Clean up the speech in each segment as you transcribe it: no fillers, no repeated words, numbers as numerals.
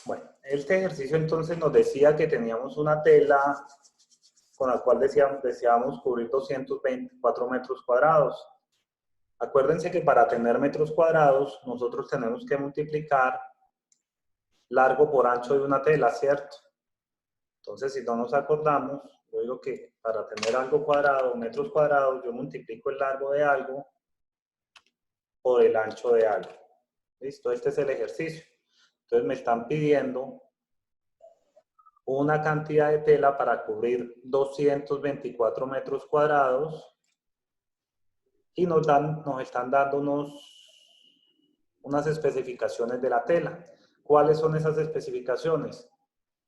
Bueno, este ejercicio entonces nos decía que teníamos una tela con la cual deseábamos cubrir 224 metros cuadrados. Acuérdense que para tener metros cuadrados nosotros tenemos que multiplicar largo por ancho de una tela, ¿cierto? Entonces, si no nos acordamos, yo digo que para tener algo cuadrado, metros cuadrados, yo multiplico el largo de algo por el ancho de algo. ¿Listo? Este es el ejercicio. Entonces me están pidiendo una cantidad de tela para cubrir 224 metros cuadrados y nos están dando unas especificaciones de la tela. ¿Cuáles son esas especificaciones?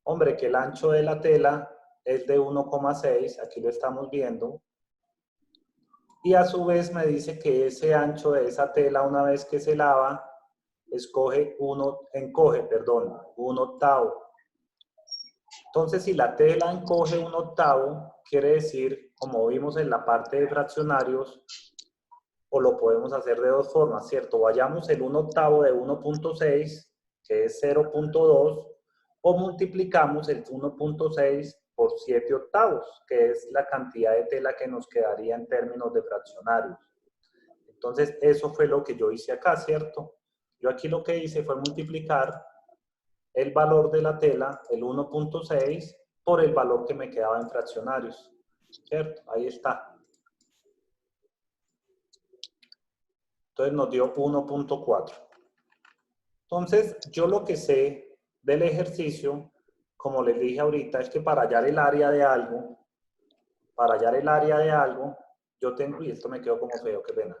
Hombre, que el ancho de la tela es de 1,6, aquí lo estamos viendo, y a su vez me dice que ese ancho de esa tela, una vez que se lava, encoge, un octavo. Entonces, si la tela encoge un octavo, quiere decir, como vimos en la parte de fraccionarios, o lo podemos hacer de dos formas, ¿cierto? Vayamos el 1 octavo de 1.6, que es 0.2, o multiplicamos el 1.6 por 7 octavos, que es la cantidad de tela que nos quedaría en términos de fraccionarios. Entonces, eso fue lo que yo hice acá, ¿cierto? Yo aquí lo que hice fue multiplicar el valor de la tela, el 1.6, por el valor que me quedaba en fraccionarios, ¿cierto? Ahí está. Entonces nos dio 1.4. Entonces, yo lo que sé del ejercicio, como les dije ahorita, es que para hallar el área de algo, yo tengo, y esto me quedó como feo, qué pena.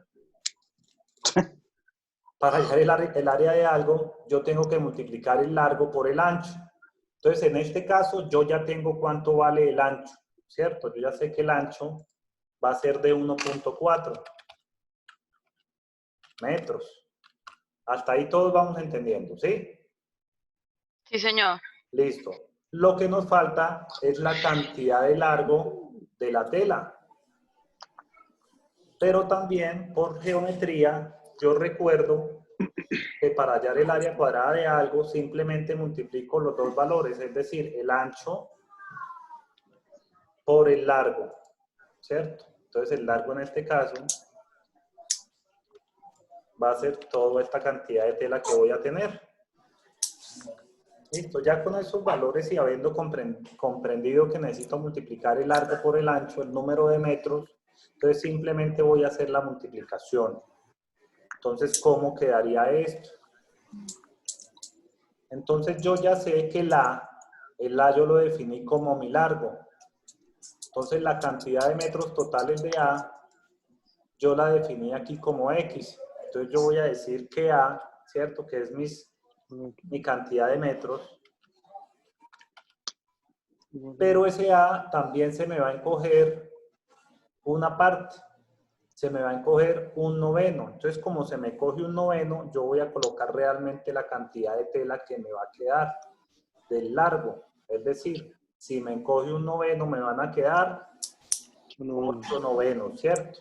Para hallar el área de algo, yo tengo que multiplicar el largo por el ancho. Entonces, en este caso, yo ya tengo cuánto vale el ancho, ¿cierto? Yo ya sé que el ancho va a ser de 1.4 metros. Hasta ahí todos vamos entendiendo, ¿sí? Sí, señor. Listo. Lo que nos falta es la cantidad de largo de la tela. Pero también, por geometría, yo recuerdo que para hallar el área cuadrada de algo, simplemente multiplico los dos valores, es decir, el ancho por el largo, ¿cierto? Entonces, el largo en este caso va a ser toda esta cantidad de tela que voy a tener. Listo, ya con esos valores y habiendo comprendido que necesito multiplicar el largo por el ancho, el número de metros, entonces simplemente voy a hacer la multiplicación. Entonces, ¿cómo quedaría esto? Entonces, yo ya sé que el A yo lo definí como mi largo. Entonces, la cantidad de metros totales de A, yo la definí aquí como X. Entonces, yo voy a decir que A, ¿cierto? Que es mi cantidad de metros. Pero ese A también se me va a encoger una parte, se me va a encoger un noveno. Entonces, como se me coge un noveno, yo voy a colocar realmente la cantidad de tela que me va a quedar del largo. Es decir, si me encoge un noveno, me van a quedar 8 novenos, ¿cierto?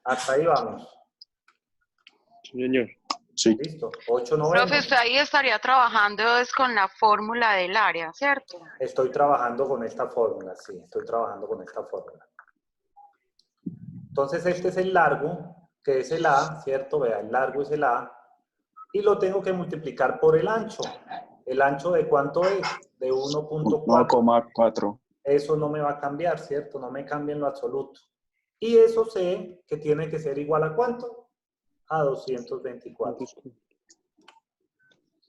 Hasta ahí vamos. Sí, señor. Sí. Listo, 8 Profe, novenos. usted ahí estaría trabajando es con la fórmula del área, ¿cierto? Estoy trabajando con esta fórmula, sí, estoy trabajando con esta fórmula. Entonces, este es el largo, que es el A, ¿cierto? Vea, el largo es el A. Y lo tengo que multiplicar por el ancho. ¿El ancho de cuánto es? De 1.4. 1,4. Eso no me va a cambiar, ¿cierto? No me cambia en lo absoluto. Y eso sé que tiene que ser igual a ¿cuánto? A 224.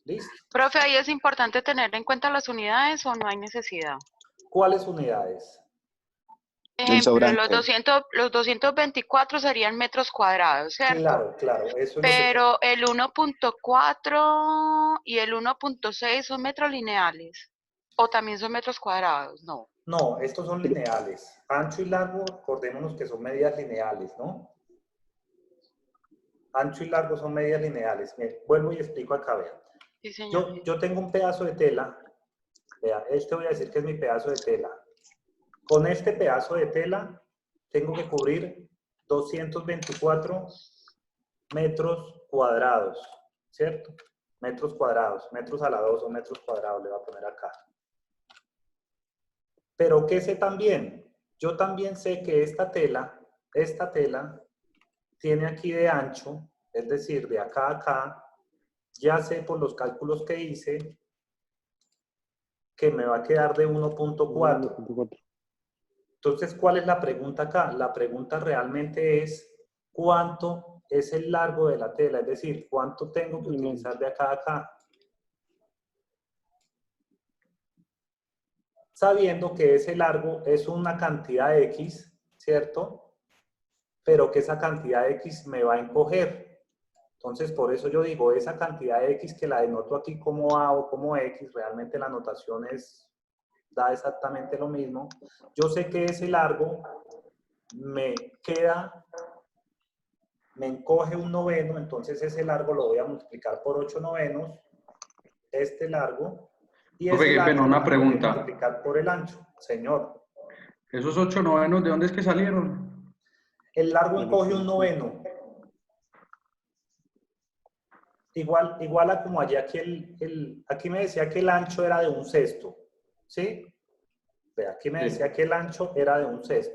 ¿Listo? Profe, ahí es importante tener en cuenta las unidades o no hay necesidad. ¿Cuáles unidades? Ejemplo, los 224 serían metros cuadrados, ¿cierto? Claro, claro. Eso es Pero el 1.4 y el 1.6 son metros lineales. ¿O también son metros cuadrados? No. No, estos son lineales. Ancho y largo, acordémonos que son medidas lineales, ¿no? Ancho y largo son medidas lineales. Miren, vuelvo y explico acá, vean. Sí, señor. Yo tengo un pedazo de tela. Vea, este voy a decir que es mi pedazo de tela. Con este pedazo de tela tengo que cubrir 224 metros cuadrados, ¿cierto? metros cuadrados, metros a la 2 o metros cuadrados le voy a poner acá. Pero ¿qué sé también? Yo también sé que esta tela tiene aquí de ancho, es decir, de acá a acá, ya sé por los cálculos que hice que me va a quedar de 1.4. Entonces, ¿cuál es la pregunta acá? La pregunta realmente es ¿cuánto es el largo de la tela? Es decir, ¿cuánto tengo que utilizar de acá a acá? Sabiendo que ese largo es una cantidad X, ¿cierto? Pero que esa cantidad X me va a encoger. Entonces, por eso yo digo, esa cantidad X que la denoto aquí como A o como X, realmente la notación da exactamente lo mismo. Yo sé que ese largo me encoge 1/9, entonces ese largo lo voy a multiplicar por 8/9, este largo, y ese Profe, largo pero lo una tengo que pregunta. multiplicar por el ancho. Señor. ¿Esos 8/9 de dónde es que salieron? El largo encoge 1/9. Igual a como allá aquí, aquí me decía que el ancho era de 1/6, ¿sí? Aquí me decía que el ancho era de 1/6.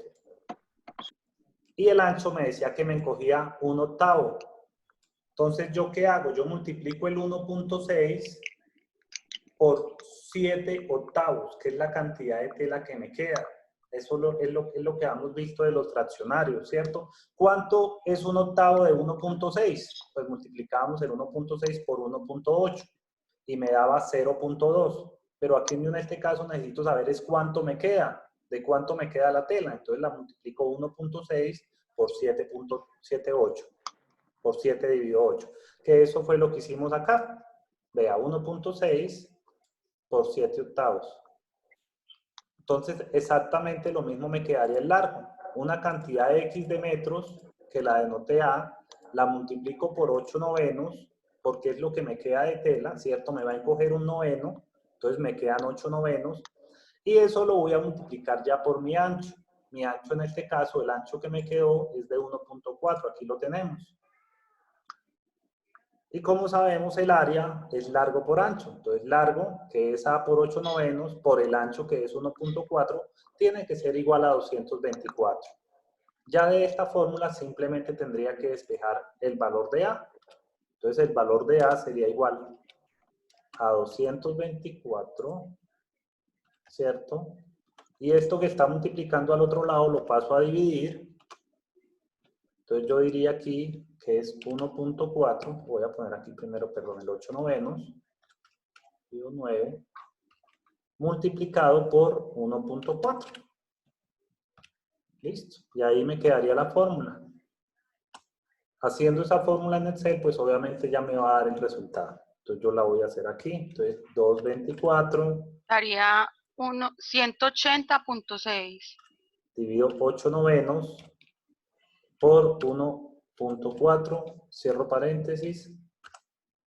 Y el ancho me decía que me encogía 1/8. Entonces, ¿yo qué hago? Yo multiplico el 1.6 por 7/8, que es la cantidad de tela que me queda. Eso es lo que hemos visto de los fraccionarios, ¿cierto? ¿Cuánto es 1/8 de 1.6? Pues multiplicábamos el 1.6 por 1.8 y me daba 0.2. Pero aquí en este caso necesito saber es cuánto me queda, de cuánto me queda la tela. Entonces la multiplico 1.6 por 7.78, por 7 dividido 8. Que eso fue lo que hicimos acá. Vea, 1.6 por 7/8. Entonces, exactamente lo mismo me quedaría el largo. Una cantidad X de metros, que la denoté A, la multiplico por 8/9, porque es lo que me queda de tela, ¿cierto? Me va a encoger 1/9, entonces me quedan 8/9, y eso lo voy a multiplicar ya por mi ancho. Mi ancho en este caso, el ancho que me quedó es de 1.4, aquí lo tenemos. Y como sabemos, el área es largo por ancho. Entonces, largo, que es A por 8/9, por el ancho, que es 1.4, tiene que ser igual a 224. Ya de esta fórmula simplemente tendría que despejar el valor de A. Entonces, el valor de A sería igual a 224, ¿cierto? Y esto que está multiplicando al otro lado lo paso a dividir. Entonces yo diría aquí que es 1.4, voy a poner aquí primero, perdón, el 8/9, digo 9, multiplicado por 1.4. Listo. Y ahí me quedaría la fórmula. Haciendo esa fórmula en Excel, pues obviamente ya me va a dar el resultado. Entonces yo la voy a hacer aquí. Entonces 224. Daría 180.6. Divido 8/9 por 1.4, cierro paréntesis,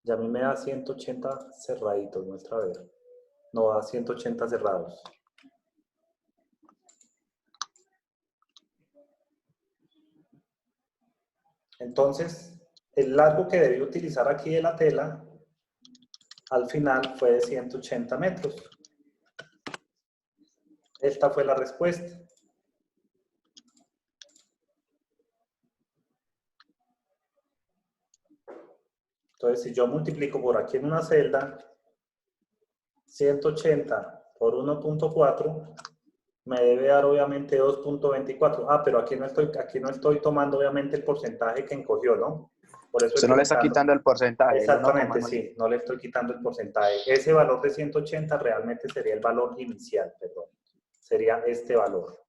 y a mí me da 180 cerraditos, muestra a ver. No, da 180 cerrados. Entonces, el largo que debí utilizar aquí de la tela, al final fue de 180 metros. Esta fue la respuesta. Entonces, si yo multiplico por aquí en una celda, 180 por 1.4, me debe dar obviamente 2.24. Ah, pero aquí no estoy tomando obviamente el porcentaje que encogió, ¿no? Por eso Usted no le está quitando el porcentaje, es lo normal, exactamente, Manuel. sí, no le estoy quitando el porcentaje. Ese valor de 180 realmente sería el valor inicial, perdón. Sería este valor.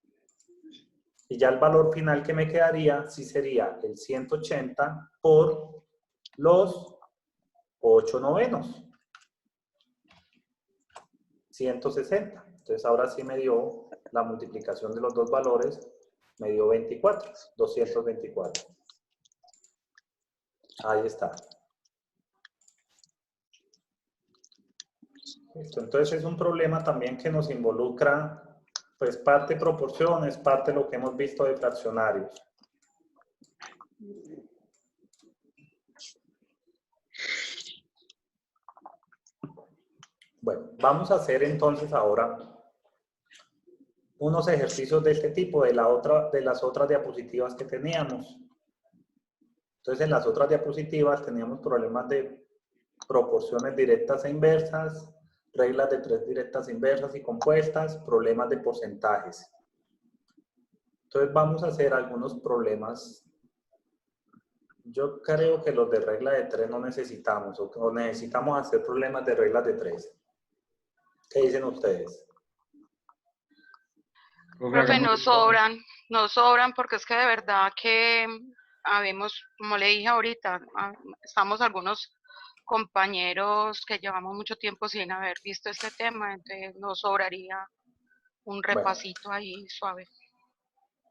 Y ya el valor final que me quedaría, sí sería el 180 por los 8/9. 160. Entonces ahora sí me dio la multiplicación de los dos valores, me dio 24, 224. Ahí está. Listo. Entonces es un problema también que nos involucra, pues parte proporciones, parte lo que hemos visto de fraccionarios. Bueno, vamos a hacer entonces ahora unos ejercicios de este tipo, de las otras diapositivas que teníamos. Entonces, en las otras diapositivas teníamos problemas de proporciones directas e inversas, reglas de 3 directas e inversas y compuestas, problemas de porcentajes. Entonces, vamos a hacer algunos problemas. Yo creo que los de regla de 3 no necesitamos, o necesitamos hacer problemas de reglas de 3. ¿Qué dicen ustedes? Profe, nos sobran porque es que de verdad que habemos, como le dije ahorita, estamos algunos compañeros que llevamos mucho tiempo sin haber visto este tema, entonces nos sobraría un repasito ahí suave.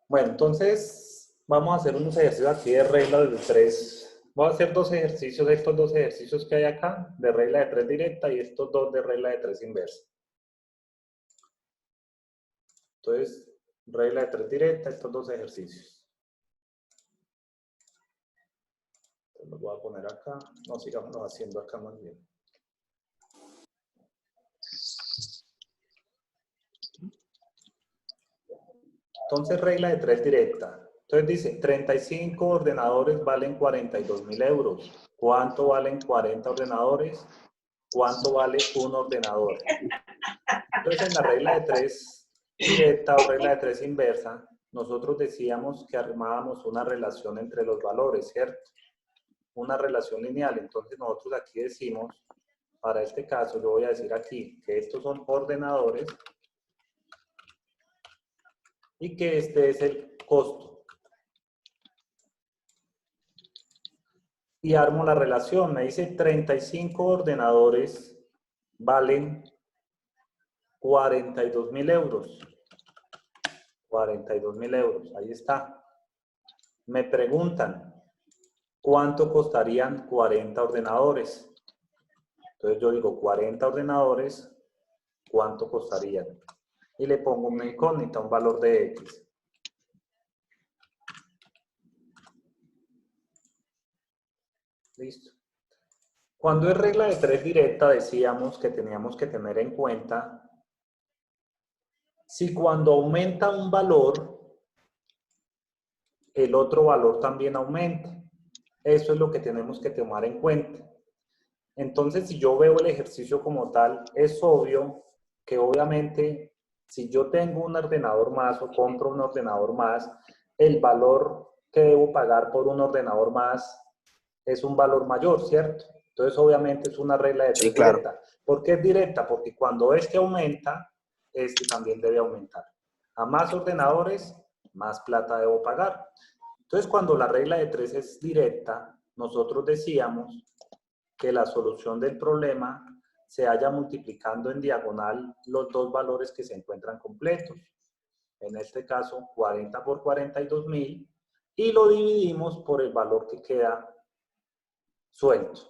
Bueno, entonces vamos a hacer unos ejercicios aquí de regla de 3. Voy a hacer dos ejercicios, estos dos ejercicios que hay acá, de regla de 3 directa y estos dos de regla de 3 inversa. Entonces, regla de 3 directa, estos dos ejercicios. Entonces, los voy a poner acá. No, sigamos haciendo acá más bien. Entonces, regla de 3 directa. Entonces dice, 35 ordenadores valen 42.000 euros. ¿Cuánto valen 40 ordenadores? ¿Cuánto vale un ordenador? Entonces, en la regla de 3 directa o regla de 3 inversa, nosotros decíamos que armábamos una relación entre los valores, ¿cierto? Una relación lineal. Entonces, nosotros aquí decimos, para este caso, yo voy a decir aquí que estos son ordenadores y que este es el costo. Y armo la relación. Me dice 35 ordenadores valen 42.000 euros. 42.000 euros. Ahí está. Me preguntan, ¿cuánto costarían 40 ordenadores? Entonces yo digo, 40 ordenadores, ¿cuánto costarían? Y le pongo una incógnita, un valor de X. Listo. Cuando es regla de 3 directa, decíamos que teníamos que tener en cuenta si cuando aumenta un valor, el otro valor también aumenta. Eso es lo que tenemos que tomar en cuenta. Entonces, si yo veo el ejercicio como tal, es obvio que obviamente si yo tengo un ordenador más o compro un ordenador más, el valor que debo pagar por un ordenador más es un valor mayor, ¿cierto? Entonces, obviamente es una regla de 3 claro. directa. ¿Por qué es directa? Porque cuando este aumenta, este también debe aumentar. A más ordenadores, más plata debo pagar. Entonces, cuando la regla de 3 es directa, nosotros decíamos que la solución del problema se haya multiplicando en diagonal los dos valores que se encuentran completos. En este caso, 40 por 42.000, y lo dividimos por el valor que queda suelto.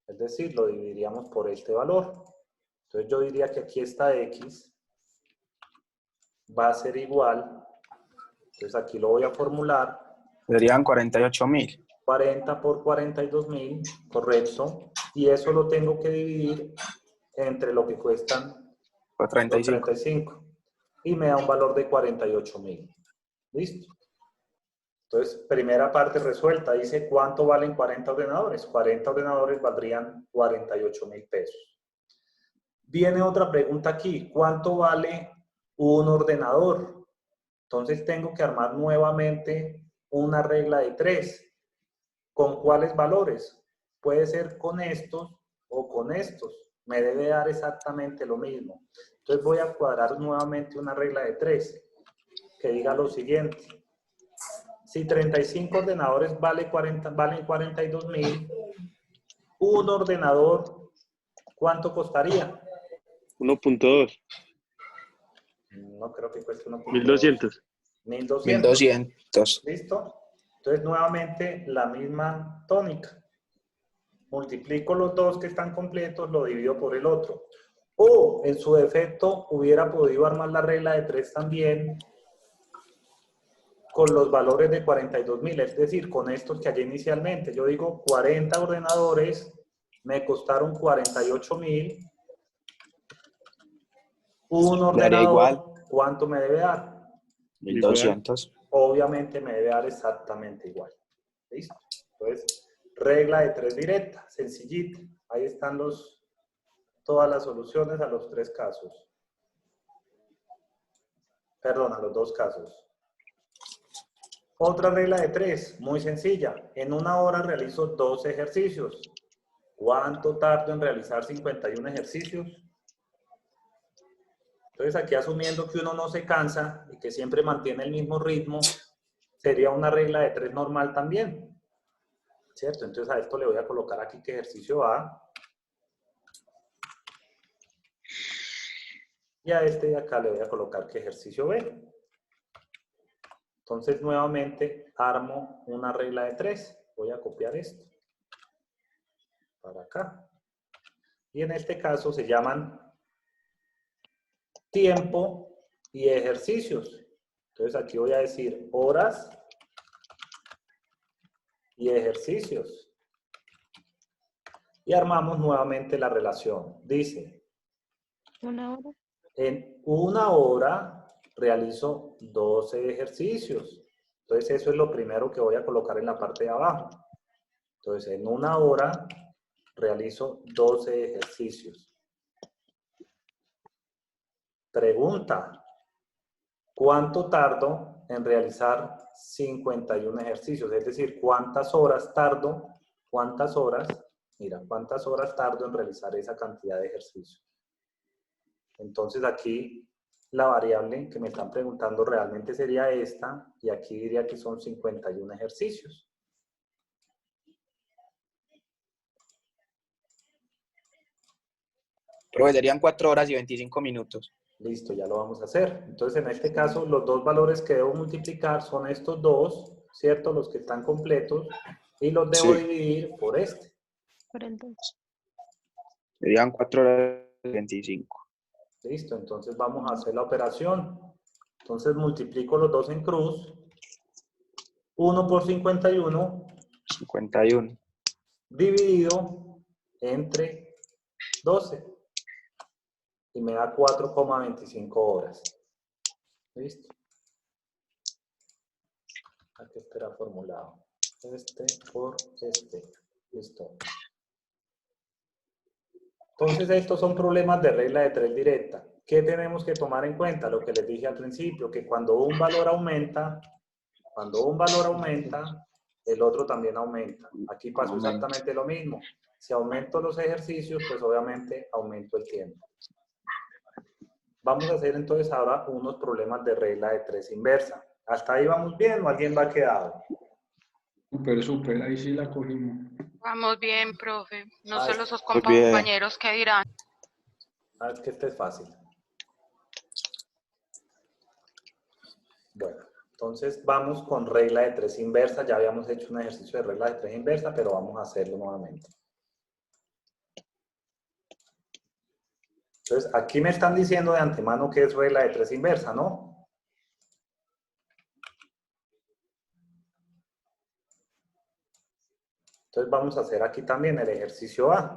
Es decir, lo dividiríamos por este valor. Entonces yo diría que aquí esta X va a ser igual. Entonces aquí lo voy a formular. Serían 48.000. 40 por 42.000, correcto. Y eso lo tengo que dividir entre lo que cuestan Por 35. los 35. Y me da un valor de 48.000. ¿Listo? Entonces, primera parte resuelta. Dice, ¿cuánto valen 40 ordenadores? 40 ordenadores valdrían 48.000 pesos. Viene otra pregunta aquí. ¿Cuánto vale un ordenador? Entonces, tengo que armar nuevamente una regla de 3. ¿Con cuáles valores? Puede ser con estos o con estos. Me debe dar exactamente lo mismo. Entonces, voy a cuadrar nuevamente una regla de 3 que diga lo siguiente. Si 35 ordenadores valen 42.000, un ordenador, ¿cuánto costaría? 1.2. No creo que cueste 1.2. 1.200. 1.200. ¿Listo? Entonces, nuevamente, la misma tónica. Multiplico los dos que están completos, lo divido por el otro. O, en su defecto, hubiera podido armar la regla de 3 también con los valores de 42.000, es decir, con estos que hallé inicialmente. Yo digo 40 ordenadores me costaron 48.000. Un Daría ordenador, igual. ¿cuánto me debe dar? 1200. Obviamente me debe dar exactamente igual. ¿Listo? Entonces, regla de 3 directa, sencillita. Ahí están todas las soluciones a los 3 casos. Perdón, a los 2 casos. Otra regla de 3, muy sencilla. En una hora realizo 2 ejercicios. ¿Cuánto tardo en realizar 51 ejercicios? Entonces, aquí asumiendo que uno no se cansa y que siempre mantiene el mismo ritmo, sería una regla de 3 normal también. ¿Cierto? Entonces, a esto le voy a colocar aquí que ejercicio A. Y a este de acá le voy a colocar que ejercicio B. Entonces, nuevamente, armo una regla de 3. Voy a copiar esto para acá. Y en este caso se llaman tiempo y ejercicios. Entonces, aquí voy a decir horas y ejercicios. Y armamos nuevamente la relación. Dice, ¿Una hora? en una hora realizo 12 ejercicios. Entonces, eso es lo primero que voy a colocar en la parte de abajo. Entonces, en una hora realizo 12 ejercicios. Pregunta, ¿cuánto tardo en realizar 51 ejercicios? Es decir, ¿cuántas horas tardo? ¿Cuántas horas? Mira, ¿cuántas horas tardo en realizar esa cantidad de ejercicios? Entonces aquí la variable que me están preguntando realmente sería esta, y aquí diría que son 51 ejercicios. Pero serían 4 horas y 25 minutos. Listo, ya lo vamos a hacer. Entonces, en este caso, los dos valores que debo multiplicar son estos dos, ¿cierto? Los que están completos, y los debo dividir por este. 48. Serían 4 horas y 25. Listo, entonces vamos a hacer la operación. Entonces, multiplico los dos en cruz. 1 por 51. 51. Dividido entre 12. Y me da 4,25 horas. ¿Listo? Aquí estará formulado. Este por este. Listo. Entonces, estos son problemas de regla de 3 directa. ¿Qué tenemos que tomar en cuenta? Lo que les dije al principio, que cuando un valor aumenta, el otro también aumenta. Aquí pasó exactamente lo mismo. Si aumento los ejercicios, pues obviamente aumento el tiempo. Vamos a hacer entonces ahora unos problemas de regla de 3 inversa. ¿Hasta ahí vamos bien o alguien va quedado? Súper, súper, ahí sí la cogimos. Vamos bien, profe. No solo esos Muy bien. compañeros que dirán. Ah, es que este es fácil. Bueno, entonces vamos con regla de 3 inversa. Ya habíamos hecho un ejercicio de regla de 3 inversa, pero vamos a hacerlo nuevamente. Entonces, aquí me están diciendo de antemano que es regla de 3 inversa, ¿no? Entonces, vamos a hacer aquí también el ejercicio A.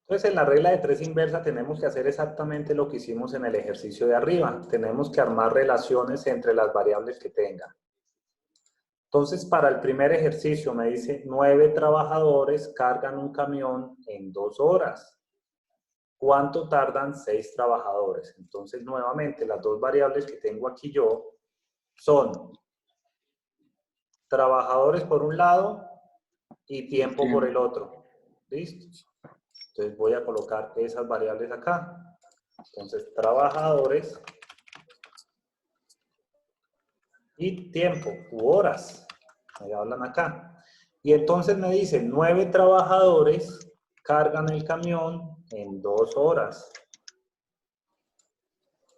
Entonces, en la regla de 3 inversa tenemos que hacer exactamente lo que hicimos en el ejercicio de arriba. Tenemos que armar relaciones entre las variables que tenga. Entonces, para el primer ejercicio me dice 9 trabajadores cargan un camión en 2 horas. ¿Cuánto tardan 6 trabajadores? Entonces, nuevamente, las dos variables que tengo aquí yo son trabajadores por un lado y tiempo por el otro. ¿Listo? Entonces, voy a colocar esas variables acá. Entonces, trabajadores y tiempo u horas. Me hablan acá. Y entonces me dicen 9 trabajadores cargan el camión en 2 horas.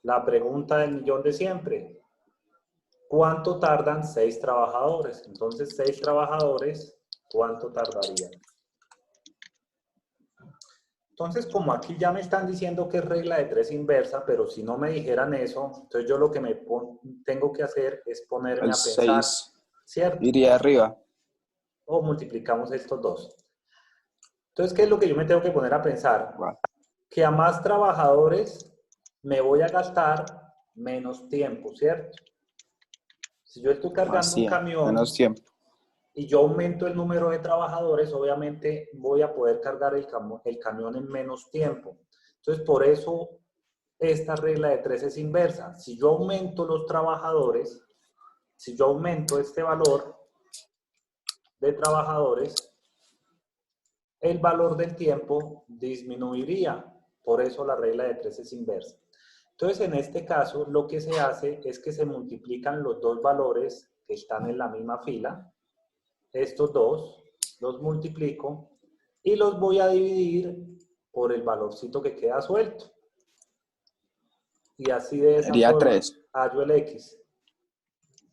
La pregunta del millón de siempre. ¿Cuánto tardan 6 trabajadores? Entonces, 6 trabajadores, ¿cuánto tardarían? Entonces, como aquí ya me están diciendo que es regla de 3 inversa, pero si no me dijeran eso, entonces yo lo que tengo que hacer es ponerme El a pensar, 6 ¿cierto? iría arriba. o multiplicamos estos dos. Entonces, ¿qué es lo que yo me tengo que poner a pensar? Que a más trabajadores me voy a gastar menos tiempo, ¿cierto? Si yo estoy cargando un camión menos tiempo. y yo aumento el número de trabajadores, obviamente voy a poder cargar el camión en menos tiempo. Entonces, por eso esta regla de 3 es inversa. Si yo aumento los trabajadores, si yo aumento este valor de trabajadores, el valor del tiempo disminuiría. Por eso la regla de 3 es inversa. Entonces, en este caso, lo que se hace es que se multiplican los dos valores que están en la misma fila. Estos dos los multiplico y los voy a dividir por el valorcito que queda suelto. Y así de esa Sería forma 3. hallo el X.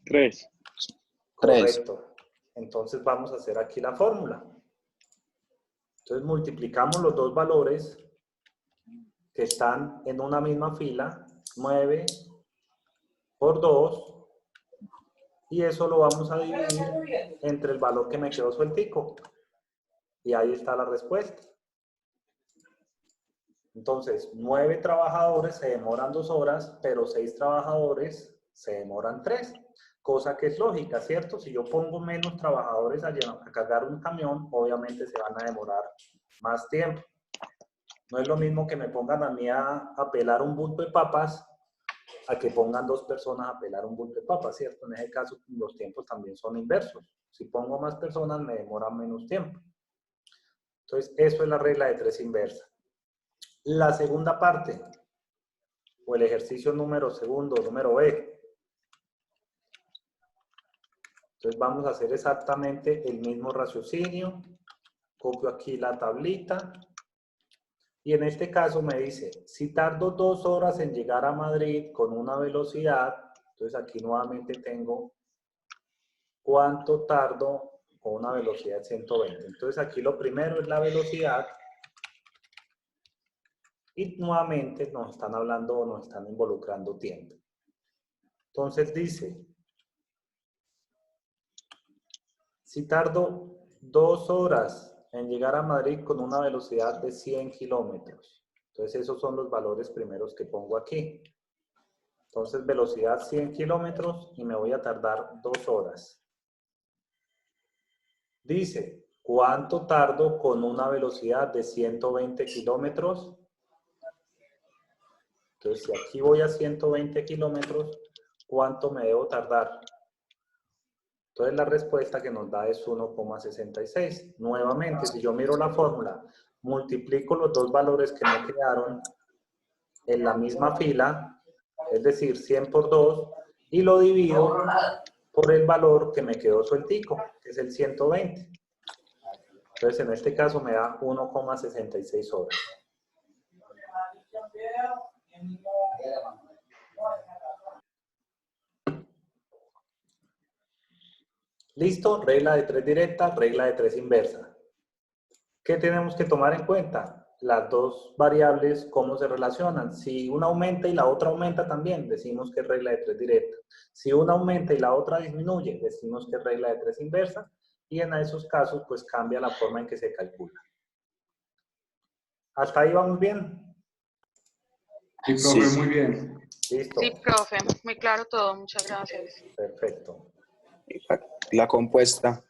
3. Correcto. Entonces vamos a hacer aquí la fórmula. Entonces multiplicamos los dos valores que están en una misma fila, 9 por 2, y eso lo vamos a dividir entre el valor que me quedó sueltico. Y ahí está la respuesta. Entonces, 9 trabajadores se demoran 2 horas, pero 6 trabajadores se demoran 3. Cosa que es lógica, ¿cierto? Si yo pongo menos trabajadores a cargar un camión, obviamente se van a demorar más tiempo. No es lo mismo que me pongan a mí a pelar un bulto de papas a que pongan 2 personas a pelar un bulto de papas, ¿cierto? En ese caso, los tiempos también son inversos. Si pongo más personas, me demoran menos tiempo. Entonces, eso es la regla de 3 inversa. La segunda parte, o el ejercicio número B. Entonces vamos a hacer exactamente el mismo raciocinio. Copio aquí la tablita. Y en este caso me dice, si tardo 2 horas en llegar a Madrid con una velocidad, entonces aquí nuevamente tengo cuánto tardo con una velocidad de 120. Entonces aquí lo primero es la velocidad. Y nuevamente nos están hablando o nos están involucrando tiempo. Entonces dice, si tardo 2 horas en llegar a Madrid con una velocidad de 100 kilómetros. Entonces esos son los valores primeros que pongo aquí. Entonces velocidad 100 kilómetros y me voy a tardar 2 horas. Dice, ¿cuánto tardo con una velocidad de 120 kilómetros? Entonces, si aquí voy a 120 kilómetros, ¿cuánto me debo tardar? Entonces, la respuesta que nos da es 1,66. Nuevamente, si yo miro la fórmula, multiplico los dos valores que me quedaron en la misma fila, es decir, 100 por 2, y lo divido por el valor que me quedó sueltico, que es el 120. Entonces, en este caso me da 1,66 horas. ¿Listo? Regla de 3 directa, regla de 3 inversa. ¿Qué tenemos que tomar en cuenta? Las dos variables, cómo se relacionan. Si una aumenta y la otra aumenta también, decimos que es regla de 3 directa. Si una aumenta y la otra disminuye, decimos que es regla de 3 inversa. Y en esos casos, pues cambia la forma en que se calcula. ¿Hasta ahí vamos bien? Sí, profe, muy bien. Listo. Sí, profe, muy claro todo, muchas gracias. Perfecto. La compuesta.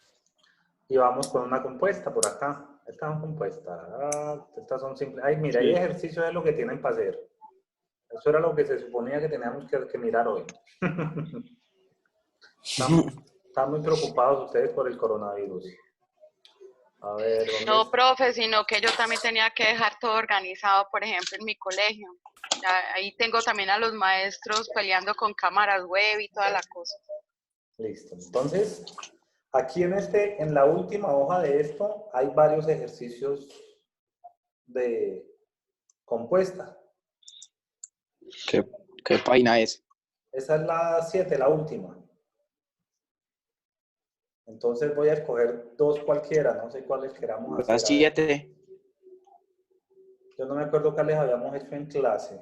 Y vamos con una compuesta por acá. Esta es una compuesta. Estas son simples. Ay, mira, hay ejercicios de lo que tienen para hacer. Eso era lo que se suponía que teníamos que mirar hoy. Están muy preocupados ustedes por el coronavirus. A ver, ¿dónde No, está? profe, sino que yo también tenía que dejar todo organizado, por ejemplo, en mi colegio. Ahí tengo también a los maestros peleando con cámaras web y toda la cosa. Listo. Entonces, aquí en la última hoja de esto, hay varios ejercicios de compuesta. ¿Qué página es? Esa es la 7, la última. Entonces voy a escoger 2 cualquiera, no sé cuáles queramos hacer. La 7. Yo no me acuerdo cuáles habíamos hecho en clase.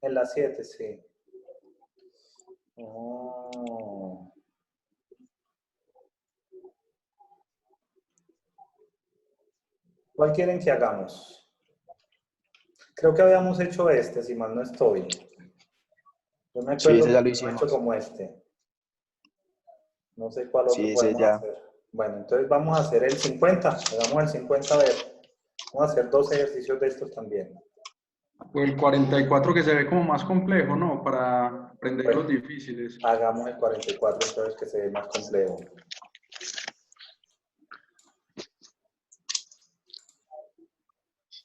En la 7, sí. Oh. ¿Cuál quieren que hagamos? Creo que habíamos hecho este, si mal no estoy. Yo me Sí, acuerdo ese ya que lo hemos hecho hicimos. como este. No sé cuál otro Sí, ese podemos ya. hacer. Bueno, entonces vamos a hacer el 50. Hagamos el 50 a ver. Vamos a hacer 2 ejercicios de estos también. O el 44 que se ve como más complejo, ¿no? Para aprender Bueno. los difíciles. Hagamos el 44, entonces que se ve más complejo.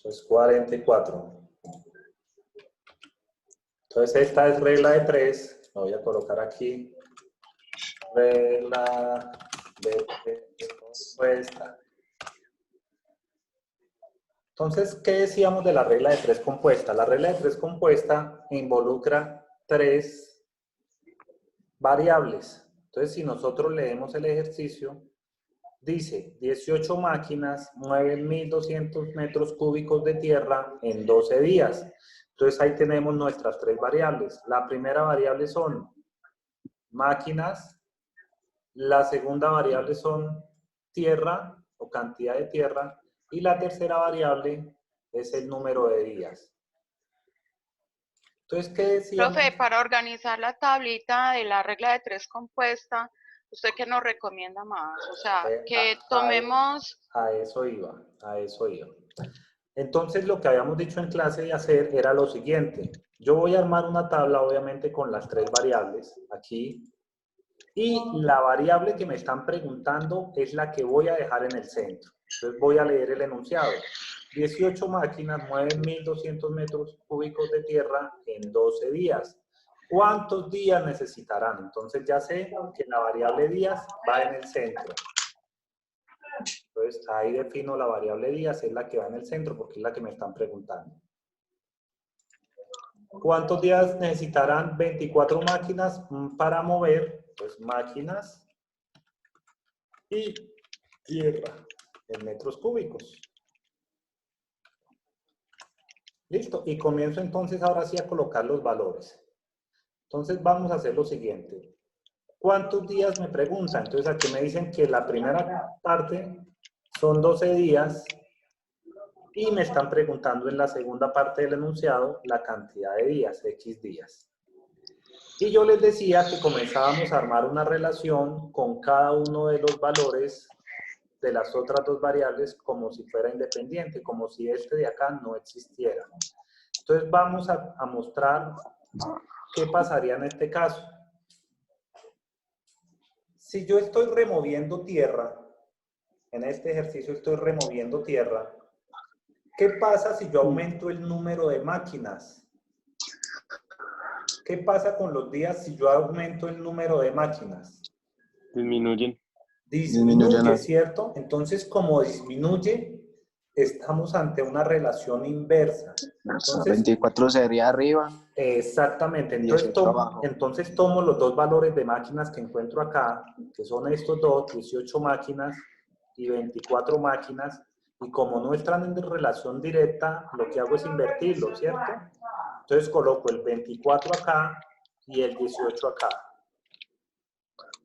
Entonces 44. Entonces esta es regla de 3. La voy a colocar aquí. Regla de 3 compuesta. Entonces, ¿qué decíamos de la regla de 3 compuesta? La regla de 3 compuesta involucra 3 variables. Entonces, si nosotros leemos el ejercicio, dice 18 máquinas mueven 1200 metros cúbicos de tierra en 12 días. Entonces, ahí tenemos nuestras 3 variables. La primera variable son máquinas. La segunda variable son tierra o cantidad de tierra. Y la tercera variable es el número de días. Entonces, ¿qué decíamos? Profe, para organizar la tablita de la regla de 3 compuesta, ¿usted qué nos recomienda más? O sea, que tomemos... A eso iba. Entonces, lo que habíamos dicho en clase de hacer era lo siguiente. Yo voy a armar una tabla, obviamente, con las 3 variables aquí. Y la variable que me están preguntando es la que voy a dejar en el centro. Entonces voy a leer el enunciado. 18 máquinas mueven 1200 metros cúbicos de tierra en 12 días. ¿Cuántos días necesitarán? Entonces ya sé que la variable días va en el centro. Entonces ahí defino la variable días, es la que va en el centro porque es la que me están preguntando. ¿Cuántos días necesitarán 24 máquinas para mover? Pues máquinas y tierra en metros cúbicos. Listo. Y comienzo entonces ahora sí a colocar los valores. Entonces vamos a hacer lo siguiente. ¿Cuántos días me preguntan? Entonces aquí me dicen que la primera parte son 12 días y me están preguntando en la segunda parte del enunciado la cantidad de días, X días. Y yo les decía que comenzábamos a armar una relación con cada uno de los valores de las otras 2 variables como si fuera independiente, como si este de acá no existiera. Entonces vamos a mostrar qué pasaría en este caso. Si yo estoy removiendo tierra, en este ejercicio estoy removiendo tierra, ¿qué pasa si yo aumento el número de máquinas? ¿Qué pasa con los días si yo aumento el número de máquinas? Disminuyen. Disminuye, ¿cierto? Entonces, como disminuye, estamos ante una relación inversa. Entonces, 24 sería arriba. Exactamente. 18 abajo. Entonces tomo los 2 valores de máquinas que encuentro acá, que son estos dos, 18 máquinas y 24 máquinas, y como no están en relación directa, lo que hago es invertirlo, ¿cierto? Entonces coloco el 24 acá y el 18 acá.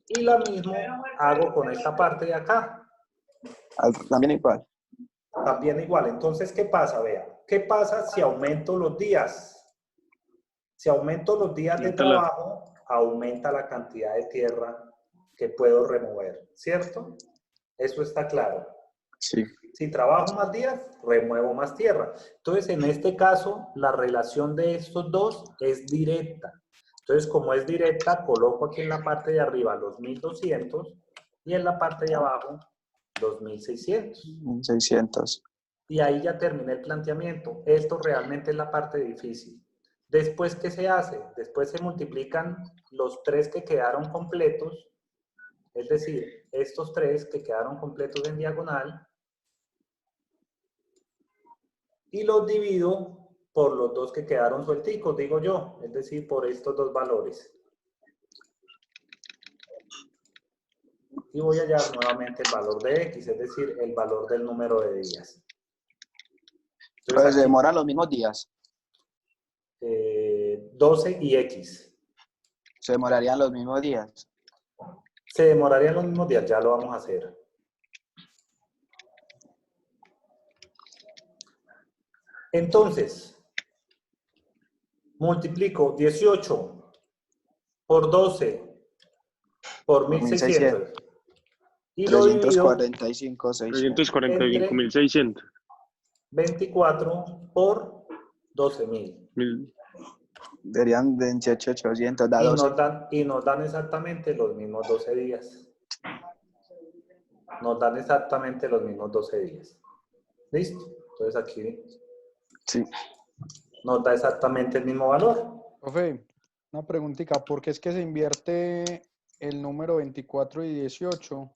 Y lo mismo hago con esta parte de acá. También igual. También igual. Entonces, ¿qué pasa? Vea, ¿qué pasa si aumento los días? Si aumento los días de trabajo, aumenta la cantidad de tierra que puedo remover, ¿cierto? Eso está claro. Sí. Si trabajo más días, remuevo más tierra. Entonces, en este caso, la relación de estos dos es directa. Entonces, como es directa, coloco aquí en la parte de arriba los 1200 y en la parte de abajo los 1600. 600. Y ahí ya terminé el planteamiento. Esto realmente es la parte difícil. Después, ¿qué se hace? Después se multiplican los 3 que quedaron completos, es decir, estos 3 que quedaron completos en diagonal, y los divido por los 2 que quedaron suelticos, digo yo, es decir, por estos 2 valores. Y voy a hallar nuevamente el valor de X, es decir, el valor del número de días. Entonces, Pues se demoran los mismos días. 12 y X. Se demorarían los mismos días. Se demorarían los mismos días, ya lo vamos a hacer. Entonces, multiplico 18 por 12 por 1600 y lo divido 345.600. 24 por 12.000. Serían 28.800, da 12. Y nos dan exactamente los mismos 12 días. Nos dan exactamente los mismos 12 días. ¿Listo? Entonces aquí Sí. nos da exactamente el mismo valor. Profe, una preguntita, ¿por qué es que se invierte el número 24 y 18?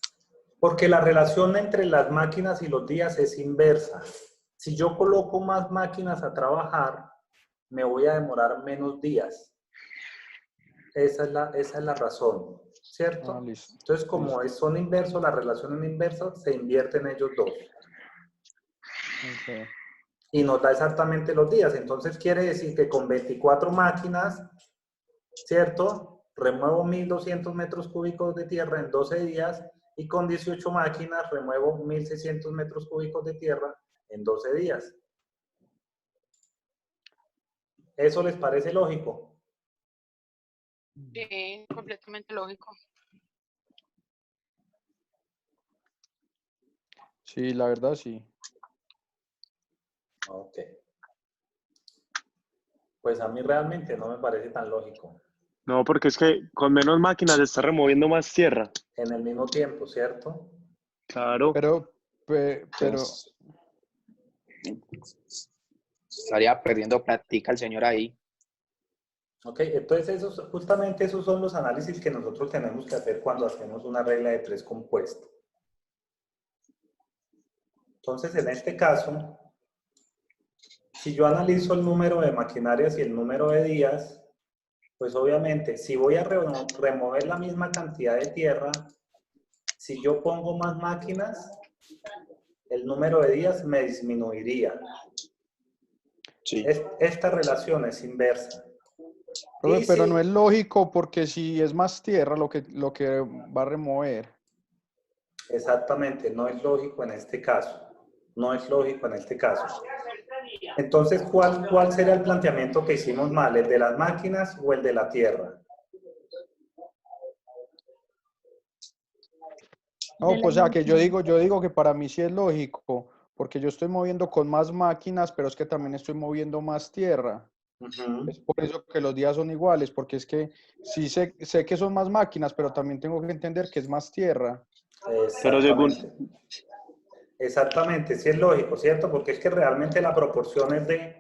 Porque la relación entre las máquinas y los días es inversa. Si yo coloco más máquinas a trabajar, me voy a demorar menos días. Esa es la razón, ¿cierto? Ah, listo. Entonces, como son inversos, la relación es inversa, se invierten ellos dos. Ok. Y nos da exactamente los días. Entonces, quiere decir que con 24 máquinas, ¿cierto? Remuevo 1.200 metros cúbicos de tierra en 12 días y con 18 máquinas remuevo 1.600 metros cúbicos de tierra en 12 días. ¿Eso les parece lógico? Sí, completamente lógico. Sí, la verdad sí. Ok. Pues a mí realmente no me parece tan lógico. No, porque es que con menos máquinas se está removiendo más tierra. En el mismo tiempo, ¿cierto? Claro. Pero Entonces, estaría perdiendo plática el señor ahí. Ok, entonces justamente esos son los análisis que nosotros tenemos que hacer cuando hacemos una regla de 3 compuesta. Entonces, en este caso, si yo analizo el número de maquinarias y el número de días, pues obviamente, si voy a remover la misma cantidad de tierra, si yo pongo más máquinas, el número de días me disminuiría. Sí. Esta relación es inversa. profe, Y pero si- no es lógico porque si es más tierra lo que va a remover. Exactamente, no es lógico en este caso. No es lógico en este caso. Entonces, ¿cuál será el planteamiento que hicimos mal? ¿El de las máquinas o el de la tierra? No, De la pues o sea, que yo máquina. digo que para mí sí es lógico, porque yo estoy moviendo con más máquinas, pero es que también estoy moviendo más tierra. Ujú. Es por eso que los días son iguales, porque es que sí sé que son más máquinas, pero también tengo que entender que es más tierra. Pero según, Exactamente, sí es lógico, ¿cierto? Porque es que realmente la proporción es de